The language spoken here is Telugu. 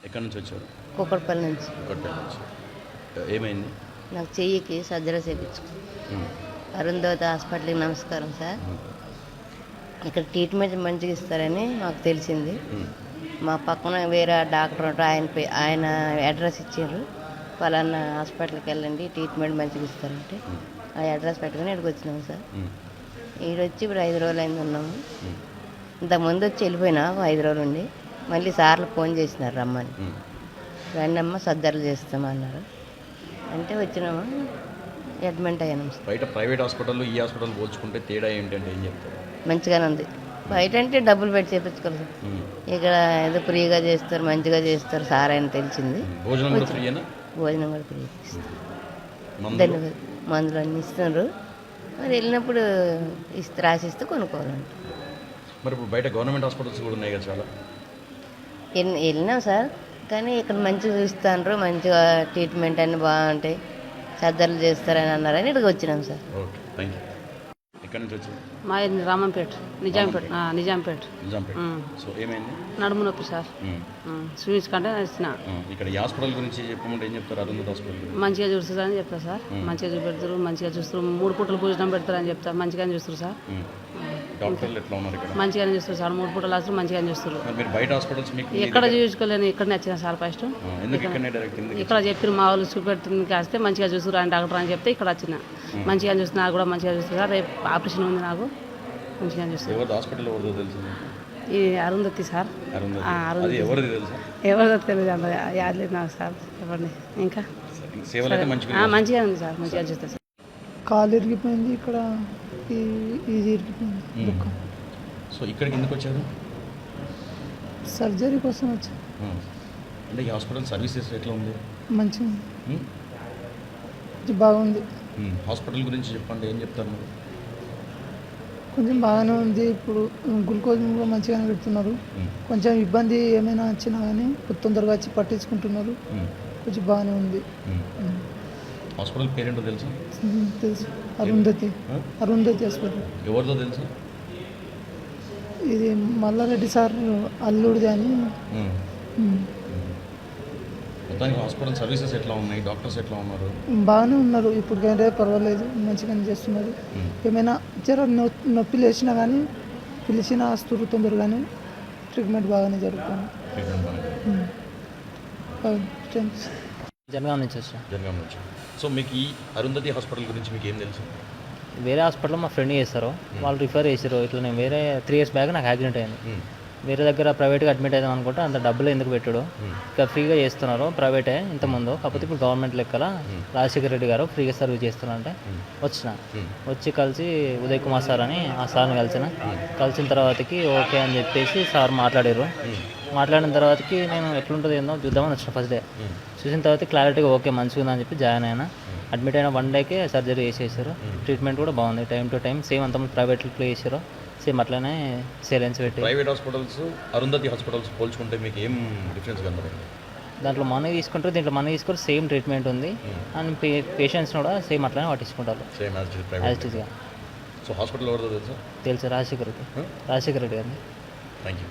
ఎక్కడి నుంచి వచ్చారు? కూకట్పల్లి నుంచి. కూకట్పల్లి నుంచి. ఏమైంది? నాకు చెయ్యికి సర్జరీ చేయించుకున్నాను. అరుంధతి హాస్పిటల్కి నమస్కారం సార్. ఇక్కడ ట్రీట్మెంట్ మంచిగా ఇస్తారని మాకు తెలిసింది. మా పక్కన వేరే డాక్టర్ ఉంటారు, ఆయన అడ్రస్ ఇచ్చారు. పలానా హాస్పిటల్కి వెళ్ళండి, ట్రీట్మెంట్ మంచిగా ఇస్తారంటే ఆ అడ్రస్ పెట్టుకుని ఇక్కడికి వచ్చినాము సార్. ఈడొచ్చి ఇప్పుడు 5 రోజులు అయింది ఉన్నాము. ఇంతకుముందు వచ్చి వెళ్ళిపోయినా 5 రోజులు ఉండి మళ్ళీ సార్లు ఫోన్ చేసినారు రమ్మని. రండమ్మ సర్జరీలు చేస్తామన్నారు. అంటే వచ్చినాము, అడ్మిట్ అయ్యాము సార్. బయట ప్రైవేట్ హాస్పిటల్ ఈ హాస్పిటల్ పోల్చుకుంటే తేడా ఏంటంటే ఏం చెప్తారు? మంచిగానే ఉంది. బయట అంటే డబ్బులు పెట్టి చేయించుకోవాలి సార్. ఇక్కడ ఏదో ఫ్రీగా చేస్తారు, మంచిగా చేస్తారు సార్ అని తెలిసింది. భోజనం కూడా ఫ్రీయేనా? భోజనం కూడా ఫ్రీ ఇస్తారు, మందులు అన్నీ ఇస్తున్నారు. మరి వెళ్ళినప్పుడు రాసిస్తే కొనుక్కోవాలంట. మరి ఇప్పుడు బయట గవర్నమెంట్ హాస్పిటల్స్ కూడా ఉన్నాయి కదా చాలా. వెళ్ళినాం సార్, కానీ ఇక్కడ మంచిగా చూస్తున్నారు, మంచిగా ట్రీట్మెంట్ అన్నీ బాగుంటాయి, సర్జరీలు చేస్తారని అన్నారని ఇక్కడికి వచ్చినాం సార్. Okay, thank you. ఎక్కడి నుంచి వచ్చారు? మా రామంపేట, నిజాంపేట. నిజాంపేట. సో ఏమైంది? నడుము నొప్పి సార్. చూపించుకుంటే వచ్చిన. ఇక్కడ ఈ హాస్పిటల్ గురించి చెప్పమంటే ఏం చెప్తారు? అరుంధతి హాస్పిటల్ మంచిగా చూస్తారు అని చెప్తారు సార్. మంచిగా చూపెడతారు, మంచిగా చూస్తారు. 3 పూటలు భోజనం పెడతారు అని చెప్తారు. మంచిగానే చూస్తారు సార్. డాక్టర్లు ఎట్లా ఉన్నారు ఇక్కడ? మంచిగానే చూస్తారు సార్. 3 పూటలు వస్తారు, మంచిగానే చూస్తారు. మీరు బయట హాస్పిటల్స్ మీకు ఎక్కడ చూసుకోలేని ఇక్కడనే వచ్చిన సార్. ఫస్ట్ ఇక్కడ చెప్పిన మా వాళ్ళు చూపెడుతుంది కాస్తే మంచిగా చూస్తారు అని డాక్టర్ అని చెప్తే ఇక్కడ వచ్చిన. మంచిగా చూస్తున్నా, నాకు కూడా మంచిగా చూస్తారు సార్. రేపు ఆపరేషన్ ఉంది నాకు, మంచిగా చూస్తారు. హాస్పిటల్ ఎవరిదో తెలుసు? ఈ అరుంధతి సార్. అరుంధతి ఎవరిది తెలుసు? ఎవరిదో తెలియదు, అంత యాదలేదు నాకు సార్. చెప్పండి. ఇంకా మంచిగా ఉంది సార్, మంచిగా చూస్తారు సార్. కాలు ఇరిగిపోయింది, ఇక్కడ ఇది ఇరిగిపోయింది. సో ఇక్కడికి ఎందుకు వచ్చారు? సర్జరీ కోసం వచ్చారు. అంటే ఈ హాస్పిటల్ సర్వీసెస్ ఎట్లా ఉంది? మంచిగా బాగుంది. హాస్పిటల్ గురించి చెప్పండి, ఏం చెప్తారు మీరు? కొంచెం బాగానే ఉంది. ఇప్పుడు గ్లూకోజ్ కూడా మంచిగానే పెడుతున్నారు. కొంచెం ఇబ్బంది ఏమైనా వచ్చినా కానీ తొందరగా వచ్చి పట్టించుకుంటున్నారు. కొంచెం బాగానే ఉంది. హాస్పిటల్ పేరేంటో తెలుసా? తెలుసు, అరుంధతి హాస్పిటల్. ఎవరిదో తెలుసా? ఇది మల్లారెడ్డి సార్ అల్లుడిది అని. మొత్తానికి హాస్పిటల్ సర్వీసెస్ ఎట్లా ఉన్నాయి? డాక్టర్స్ ఎట్లా ఉన్నారు? బాగానే ఉన్నారు. ఇప్పుడు కంటే పర్వాలేదు, మంచిగానే చేస్తున్నారు. ఏమైనా జర నొప్పి లేచినా కానీ పిలిచినా వస్తున్నారు తొందరగానే. ట్రీట్మెంట్ బాగానే జరుగుతుంది. జనగాం నుంచి వచ్చాను. జనగాం నుంచి. సో మీకు ఈ అరుంధతి హాస్పిటల్ గురించి మీకు ఏం తెలుసు? వేరే హాస్పిటల్లో మా ఫ్రెండ్ చేస్తారు, వాళ్ళు రిఫర్ చేశారు. ఇట్లా నేను వేరే 3 years బ్యాక్ నాకు యాక్సిడెంట్ అయింది. వేరే దగ్గర ప్రైవేట్గా అడ్మిట్ అవుదాం అనుకుంటే అంత డబ్బులు ఎందుకు పెట్టాడు, ఇక ఫ్రీగా చేస్తున్నారు ప్రైవేటే ఇంతకుముందు. కాకపోతే ఇప్పుడు గవర్నమెంట్ లెక్కల రాజశేఖర రెడ్డి గారు ఫ్రీగా సర్వీస్ చేస్తున్నారంటే వచ్చి కలిసి ఉదయ్ కుమార్ సార్ అని ఆ సార్ని కలిసిన తర్వాతకి ఓకే అని చెప్పేసి సార్ మాట్లాడిన తర్వాతకి నేను ఎట్లుంటుంది ఏందో చూద్దామని వచ్చిన. ఫస్ట్ డే చూసిన తర్వాత క్లారిటీగా ఓకే మంచిగా ఉందని చెప్పి జాయిన్ అయినా. అడ్మిట్ అయిన 1 dayకే సర్జరీ చేసేసారు. ట్రీట్మెంట్ కూడా బాగుంది, టైం టు టైం. సేమ్ అంతమంది ప్రైవేట్లో ప్లే చేసారు, సేమ్ అట్లనే సేలెన్స్ పెట్టి. ప్రైవేట్ హాస్పిటల్స్ అరుంధతి హాస్పిటల్స్ పోల్చుకుంటే మీకు ఏం డిఫరెన్స్ కనబడింది? దాంట్లో మనీ తీసుకుంటారు, దీంట్లో మనీ తీసుకుంటారు. సేమ్ ట్రీట్మెంట్ ఉంది అండ్ పేషెంట్స్ కూడా సేమ్ అట్లనే పట్టించుకుంటారు. సేమ్ యాజ్ ఇట్గా. సో హాస్పిటల్ ఎవరిదో తెలుసా? తెలుసు, రాజశేఖర రెడ్డి గారిని. Thank you.